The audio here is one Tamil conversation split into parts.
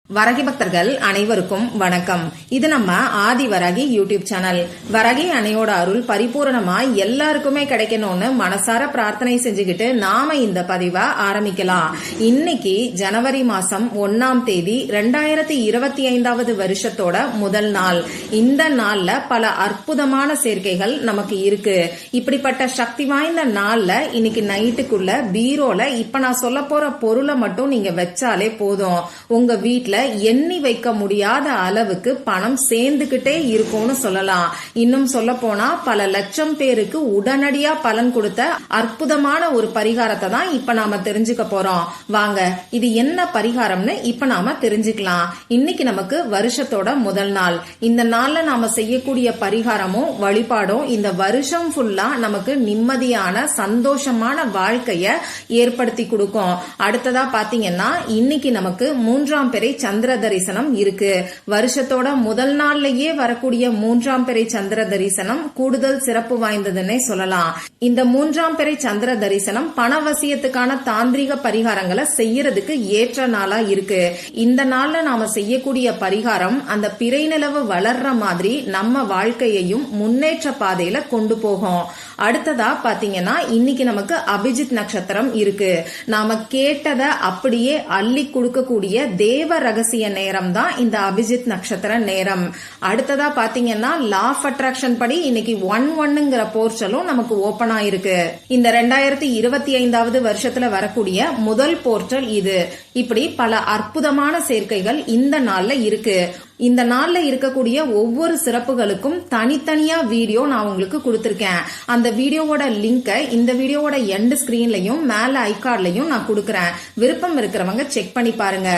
வரகி பக்தர்கள் அனைவருக்கும் வணக்கம். இது நம்ம ஆதி வரகி யூடியூப் சேனல். வரகி அன்னையோட அருள் பரிபூரணமா எல்லாருக்குமே கிடைக்கணும்னு மனசார பிரார்த்தனை செஞ்சுக்கிட்டு நாம இந்த பதிவை ஆரம்பிக்கலாம். இன்னைக்கு ஜனவரி மாசம் 1ஆம் தேதி 2025 வருஷத்தோட முதல் நாள். இந்த நாள்ல பல அற்புதமான சேர்க்கைகள் நமக்கு இருக்கு. இப்படிப்பட்ட சக்தி வாய்ந்த நாள்ல இன்னைக்கு நைட்டுக்குள்ள பீரோல இப்ப நான் சொல்ல போற பொருளை மட்டும் நீங்க வச்சாலே போதும், உங்க வீட்டுல எண்ணி வைக்க முடியாத அளவுக்கு பணம் சேர்ந்துகிட்டே இருக்கும்னு சொல்லலாம். இன்னும் சொல்ல போனா பல லட்சம் பேருக்கு உடனடியா பலன் கொடுத்த அற்புதமான ஒரு பரிகாரத்தை தான் இப்ப நாம தெரிஞ்சுக்க போறோம். வாங்க, இது என்ன பரிகாரம்னு இப்ப நாம தெரிஞ்சுக்கலாம். இன்னைக்கு நமக்கு வருஷத்தோட முதல் நாள். இந்த நாள்ல நாம செய்யக்கூடிய பரிகாரமும் வழிபாடும் இந்த வருஷம் ஃபுல்லா நமக்கு நிம்மதியான சந்தோஷமான வாழ்க்கைய ஏற்படுத்தி கொடுக்கும். அடுத்ததா பாத்தீங்கன்னா இன்னைக்கு நமக்கு 3ஆம் பிறை சந்திர தரிசனம் இருக்கு. வருஷத்தோட முதல் நாள்லயே வரக்கூடிய 3ஆம் பிறை சந்திர தரிசனம் கூடுதல் சிறப்பு வாய்ந்ததுன்னே சொல்லலாம். இந்த 3ஆம் பிறை சந்திர தரிசனம் பணவசியத்துக்கான தாந்திரிக பரிகாரங்களை செய்யறதுக்கு ஏற்ற நாளா இருக்கு. இந்த நாள்ல நாம செய்யக்கூடிய பரிகாரம் அந்த பிறை நிலவு வளர்ற மாதிரி நம்ம வாழ்க்கையையும் முன்னேற்ற பாதையில கொண்டு போகும். அடுத்ததா பாத்தீங்கன்னா இன்னைக்கு நமக்கு அபிஜித் நட்சத்திரம் இருக்கு. நாம கேட்டதை அப்படியே அள்ளி கொடுக்கக்கூடிய தேவ ரகசிய நேரம் தான் இந்த அபிஜித் நட்சத்திர நேரம். அடுத்ததா பாத்தீங்கன்னா லா ஆஃப் அட்ராக்ஷன் படி இன்னைக்கு 1-1ங்கிற போர்ட்டலும் நமக்கு ஓபன் ஆயிருக்கு. இந்த 2025 வருஷத்துல வரக்கூடிய முதல் போர்ட்டல் இது. இப்படி பல அற்புதமான சேர்க்கைகள் இந்த நாள்ல இருக்கு. இந்த நாள்ல இருக்கக்கூடிய ஒவ்வொரு சிறப்புகளுக்கும் தனித்தனியா வீடியோ நான் உங்களுக்கு கொடுத்திருக்கேன். அந்த வீடியோவோட லிங்கை இந்த வீடியோவோட எண்ட் ஸ்கிரீன்லயும் மேல ஐகார்ட்லயும் நான் கொடுக்கறேன். விருப்பம் இருக்கிறவங்க செக் பண்ணி பாருங்க.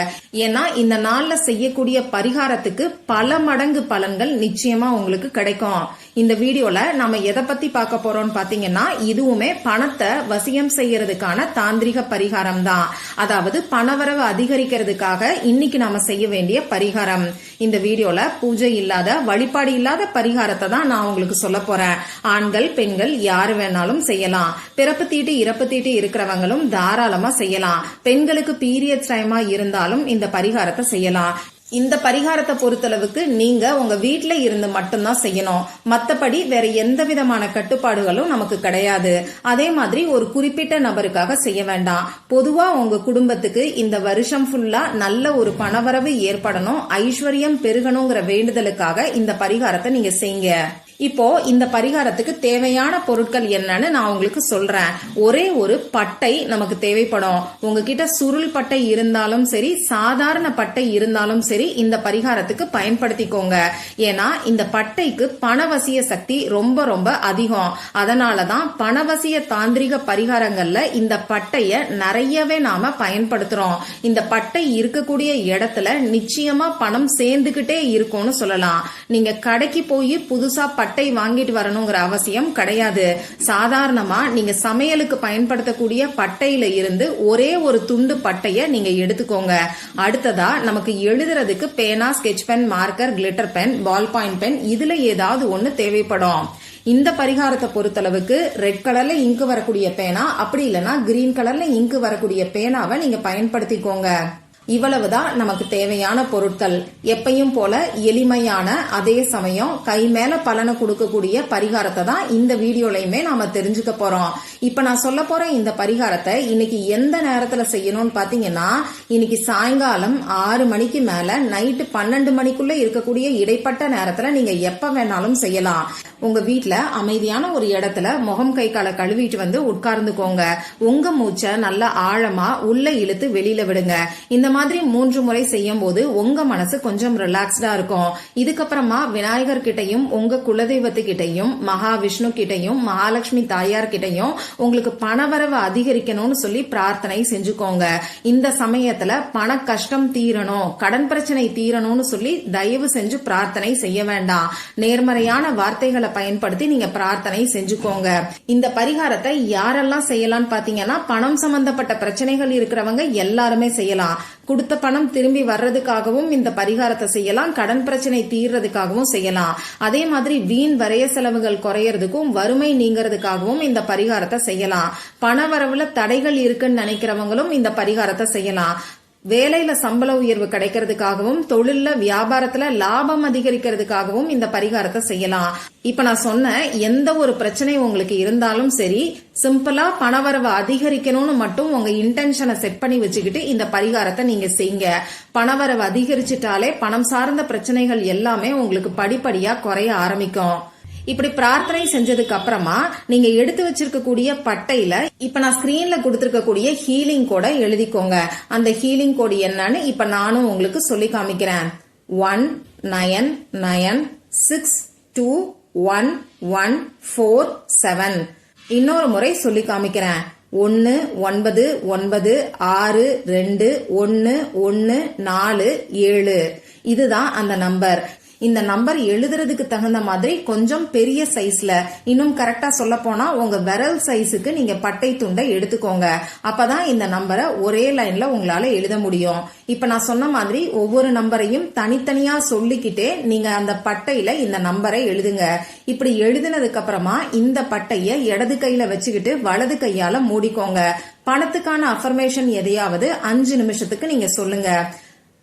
ஏன்னா இந்த நாள்ல செய்யக்கூடிய பரிகாரத்துக்கு பல மடங்கு பலன்கள் நிச்சயமா உங்களுக்கு கிடைக்கும். இந்த வீடியோல நாம எதை பத்தி பார்க்க போறோம்னு பாத்தீங்கன்னா இதுவுமே பணத்தை வசியம் செய்யறதுக்கான தாந்திரிக பரிகாரம் தான். அதாவது பணவரவு அதிகரிக்கிறதுக்காக இன்னைக்கு நாம செய்ய வேண்டிய பரிகாரம். இந்த வீடியோல பூஜை இல்லாத வழிபாடு இல்லாத பரிகாரத்தை தான் நான் உங்களுக்கு சொல்ல போறேன். ஆண்கள் பெண்கள் யாரு வேணாலும் செய்யலாம். பிறப்பு தீட்டு இறப்பு தீட்டு இருக்கிறவங்களும் தாராளமா செய்யலாம். பெண்களுக்கு பீரியட்ஸ் டைமா இருந்தாலும் இந்த பரிகாரத்தை செய்யலாம். இந்த பரிகாரத்தை பொறுத்தளவுக்கு நீங்க உங்க வீட்டுல இருந்து மட்டும்தான் செய்யணும். மத்தபடி வேற எந்த விதமான கட்டுப்பாடுகளும் நமக்கு கிடையாது. அதே மாதிரி ஒரு குறிப்பிட்ட நபருக்காக செய்ய வேண்டாம். பொதுவா உங்க குடும்பத்துக்கு இந்த வருஷம் ஃபுல்லா நல்ல ஒரு பணவரவு ஏற்படணும், ஐஸ்வர்யம் பெருகணுங்கிற வேண்டுதலுக்காக இந்த பரிகாரத்தை நீங்க செய்யுங்க. இப்போ இந்த பரிகாரத்துக்கு தேவையான பொருட்கள் என்னன்னு நான் உங்களுக்கு சொல்றேன். ஒரே ஒரு பட்டை நமக்கு தேவைப்படும். உங்ககிட்ட சுருள் பட்டை இருந்தாலும் சரி, சாதாரண பட்டை இருந்தாலும் சரி, இந்த பரிகாரத்துக்கு பயன்படுத்திக்கோங்க. ஏன்னா இந்த பட்டைக்கு பணவசிய சக்தி ரொம்ப ரொம்ப அதிகம். அதனாலதான் பணவசிய தாந்திரிக பரிகாரங்கள்ல இந்த பட்டைய நிறையவே நாம பயன்படுத்துறோம். இந்த பட்டை இருக்கக்கூடிய இடத்துல நிச்சயமா பணம் சேர்ந்துகிட்டே இருக்கும்னு சொல்லலாம். நீங்க கடைக்கு போய் புதுசா பட்டை வாங்கிட்டு வரணுங்கிற அவசியம் கிடையாது. சாதாரணமா நீங்க சமையலுக்கு பயன்படுத்தக்கூடிய பட்டையில இருந்து ஒரே ஒரு துண்டு பட்டைய நீங்க எடுத்துக்கோங்க. அடுத்ததா நமக்கு எழுதுறதுக்கு பேனா, sketch pen, marker, glitter pen, ball point pen, இதுல ஏதாவது ஒண்ணு தேவைப்படும். இந்த பரிகாரத்தை பொறுத்தளவுக்கு ரெட் கலர்ல இங்கு வரக்கூடிய பேனா, அப்படி இல்லைன்னா கிரீன் கலர்ல இங்கு வரக்கூடிய பேனாவை நீங்க பயன்படுத்திக்கோங்க. இவ்வளவுதான் நமக்கு தேவையான பொருட்கள். எப்பையும் போல எளிமையான அதே சமயம் கை மேல பலனை கொடுக்கக்கூடிய பரிகாரத்தை தான் இந்த வீடியோலயுமே நாம தெரிஞ்சுக்க போறோம். இப்ப நான் சொல்ல போற இந்த பரிகாரத்தை இன்னைக்கு எந்த நேரத்துல செய்யணும்னு பாத்தீங்கன்னா இன்னைக்கு சாயங்காலம் 6 மணிக்கு மேல நைட்டு 12 மணிக்குள்ள இருக்கக்கூடிய இடைப்பட்ட நேரத்துல நீங்க எப்ப வேணாலும் செய்யலாம். உங்க வீட்டுல அமைதியான ஒரு இடத்துல முகம் கை காலை கழுவிட்டு வந்து உட்கார்ந்துக்கோங்க. உங்க மூச்சை நல்லா ஆழமா உள்ள இழுத்து வெளியில விடுங்க. இந்த மாதிரி 3 முறை செய்யும் போது உங்க மனசு கொஞ்சம் ரிலாக்ஸ்டா இருக்கும். இதுக்கப்புறமா விநாயகர் கிட்டையும் உங்க குலதெய்வத்துக்கிட்டையும் மகாவிஷ்ணு கிட்டையும் மகாலட்சுமி தாயார் கிட்டையும் உங்களுக்கு பணவரவு அதிகரிக்கணும்னு சொல்லி பிரார்த்தனை செஞ்சுக்கோங்க. இந்த சமயத்துல பண கஷ்டம் தீரணும், கடன் பிரச்சனை தீரணும்னு சொல்லி தயவு செஞ்சு பிரார்த்தனை செய்ய வேண்டாம். நேர்மறையான வார்த்தைகளை பயன்படுத்தி நீங்க பிரார்த்தனை செஞ்சுக்கோங்க. இந்த பரிகாரத்தை யாரெல்லாம் செய்யலாம்னு பாத்தீங்கன்னா பணம் சம்பந்தப்பட்ட பிரச்சனைகள் இருக்கிறவங்க எல்லாருமே செய்யலாம். கொடுத்த பணம் திரும்பி வர்றதுக்காகவும் இந்த பரிகாரத்தை செய்யலாம். கடன் பிரச்சனை தீர்றதுக்காகவும் செய்யலாம். அதே மாதிரி வீண் வரைய செலவுகள் குறையறதுக்கும் வறுமை நீங்கிறதுக்காகவும் இந்த பரிகாரத்தை செய்யலாம். பண வரவுல தடைகள் இருக்குன்னு நினைக்கிறவங்களும் இந்த பரிகாரத்தை செய்யலாம். வேலையில சம்பள உயர்வு கிடைக்கிறதுக்காகவும் தொழில்ல வியாபாரத்துல லாபம் அதிகரிக்கிறதுக்காகவும் இந்த பரிகாரத்தை செய்யலாம். இப்ப நான் சொன்ன எந்த ஒரு பிரச்சனை உங்களுக்கு இருந்தாலும் சரி, சிம்பிளா பணவரவை அதிகரிக்கணும்னு மட்டும் உங்க இன்டென்ஷனை செட் பண்ணி வச்சுக்கிட்டு இந்த பரிகாரத்தை நீங்க செய்யுங்க. பணவரவு அதிகரிச்சிட்டாலே பணம் சார்ந்த பிரச்சனைகள் எல்லாமே உங்களுக்கு படிப்படியா குறைய ஆரம்பிக்கும். இப்படி பிரார்த்தனை செஞ்சதுக்கு அப்புறமா நீங்க எடுத்து வச்சிருக்கக்கூடிய பட்டையில இப்ப நான் ஸ்கிரீன்ல கொடுத்திருக்கக்கூடிய ஹீலிங் கோட எழுதிக்கோங்க. அந்த ஹீலிங் கோடு என்னன்னு இப்ப நானும் உங்களுக்கு சொல்லி காமிக்கிறேன். 19962114 இன்னொரு முறை சொல்லி காமிக்கிறேன். 19962114 இதுதான் அந்த நம்பர். இந்த நம்பர் எழுதுறதுக்கு தகுந்த மாதிரி கொஞ்சம் பெரிய சைஸ்ல, இன்னும் கரெக்டா சொல்ல போனா உங்க விரல் சைஸுக்கு நீங்க பட்டை துண்டை எடுத்துக்கோங்க. அப்பதான் இந்த நம்பரை ஒரே லைன்ல உங்களால எழுத முடியும். இப்ப நான் சொன்ன மாதிரி ஒவ்வொரு நம்பரையும் தனித்தனியா சொல்லிக்கிட்டே நீங்க அந்த பட்டையில இந்த நம்பரை எழுதுங்க. இப்படி எழுதினதுக்கு அப்புறமா இந்த பட்டைய இடது கையில வச்சுக்கிட்டு வலது கையால மூடிக்கோங்க. பணத்துக்கான அஃபர்மேஷன் எதையாவது 5 நிமிஷத்துக்கு நீங்க சொல்லுங்க.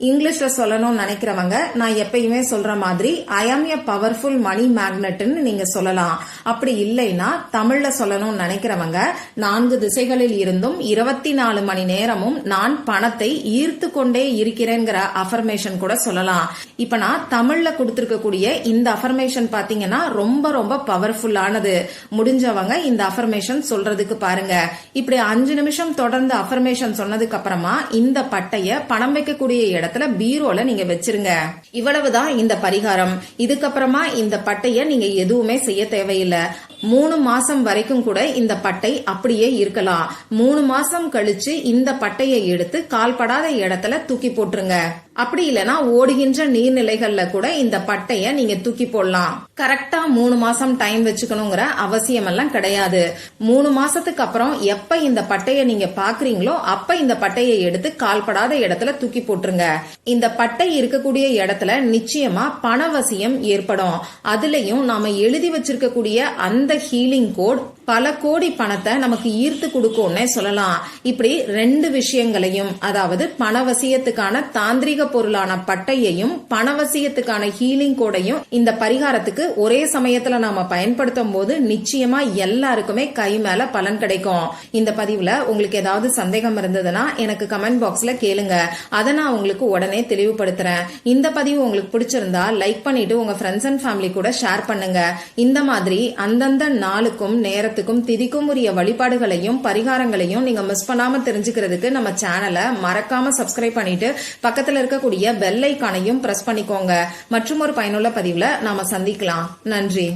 இங்கிலீஷ்ல சொல்லணும்னு நினைக்கிறவங்க நான் எப்பயுமே சொல்ற மாதிரி ஐ ஆம் எ பவர்ஃபுல் மணி மேக்னெட்னு நீங்க சொல்லலாம். அப்படி இல்லைன்னா தமிழ்ல சொல்லணும்னு நினைக்கிறவங்க 4 திசைகளில் இருந்தும் 24 மணி நேரமும் நான் பணத்தை ஈர்த்து கொண்டே இருக்கிறேங்கிற அஃபர்மேஷன் கூட சொல்லலாம். இப்ப நான் தமிழ்ல கொடுத்திருக்கக்கூடிய இந்த அஃபர்மேஷன் பாத்தீங்கன்னா ரொம்ப ரொம்ப பவர்ஃபுல்லானது. முடிஞ்சவங்க இந்த அஃபர்மேஷன் சொல்றதுக்கு பாருங்க. இப்படி 5 நிமிஷம் தொடர்ந்து அஃபர்மேஷன் சொன்னதுக்கு அப்புறமா இந்த பட்டைய பணம் வைக்கக்கூடிய இடத்துல பீரோல நீங்க வச்சிருங்க. இவ்வளவுதான் இந்த பரிகாரம். இதுக்கப்புறமா இந்த பட்டைய நீங்க எதுவுமே செய்ய தேவையில்லை. 3 மாசம் வரைக்கும் கூட இந்த பட்டை அப்படியே இருக்கலாம். 3 மாசம் கழிச்சு இந்த பட்டையை எடுத்து கால்படாத இடத்துல தூக்கி போட்டுருங்க. அப்படி இல்லைன்னா ஓடுகின்ற நீர்நிலைகள்ல கூட இந்த பட்டைய நீங்க தூக்கி போடலாம். கரெக்டா 3 மாசம் டைம் வச்சுக்கணுங்கிற அவசியம் எல்லாம் கிடையாது. 3 மாசத்துக்கு அப்புறம் எப்ப இந்த பட்டைய நீங்க பாக்குறீங்களோ அப்ப இந்த பட்டையை எடுத்து கால்படாத இடத்துல தூக்கி போட்டுருங்க. இந்த பட்டை இருக்கக்கூடிய இடத்துல நிச்சயமா பணவசியம் ஏற்படும். அதுலயும் நாம எழுதி வச்சிருக்கக்கூடிய அந்த ஹீலிங் கோட் பல கோடி பணத்தை நமக்கு ஈர்த்து கொடுக்கும்னே சொல்லலாம். இப்படி 2 விஷயங்களையும், அதாவது பணவசியத்துக்கான தாந்திரிக பொருளான பட்டையையும் பணவசியத்துக்கான ஹீலிங் கோடையும் இந்த பரிகாரத்துக்கு ஒரே சமயத்துல நாம பயன்படுத்தும் போது நிச்சயமா எல்லாருக்குமே கை மேல பலன் கிடைக்கும். இந்த பதிவுல உங்களுக்கு ஏதாவது சந்தேகம் இருந்ததுன்னா எனக்கு கமெண்ட் பாக்ஸ்ல கேளுங்க. அதை நான் உங்களுக்கு உடனே தெளிவுபடுத்துறேன். இந்த பதிவு உங்களுக்கு பிடிச்சிருந்தா லைக் பண்ணிட்டு உங்க ஃப்ரெண்ட்ஸ் அண்ட் ஃபேமிலி கூட ஷேர் பண்ணுங்க. இந்த மாதிரி அந்தந்த நாளுக்கும் நேரத்துக்கும் திதிக்கும் உரிய வழிபாடுகளையும் பரிகாரங்களையும் நீங்க மிஸ் பண்ணாம தெரிஞ்சுக்கிறதுக்கு நம்ம சேனலை மறக்காம சப்ஸ்கிரைப் பண்ணிட்டு பக்கத்துல இருக்கக்கூடிய பெல் ஐகானையும் பிரஸ் பண்ணிக்கோங்க. மற்றும் ஒரு பயனுள்ள பதிவுல நாம சந்திக்கலாம். நன்றி.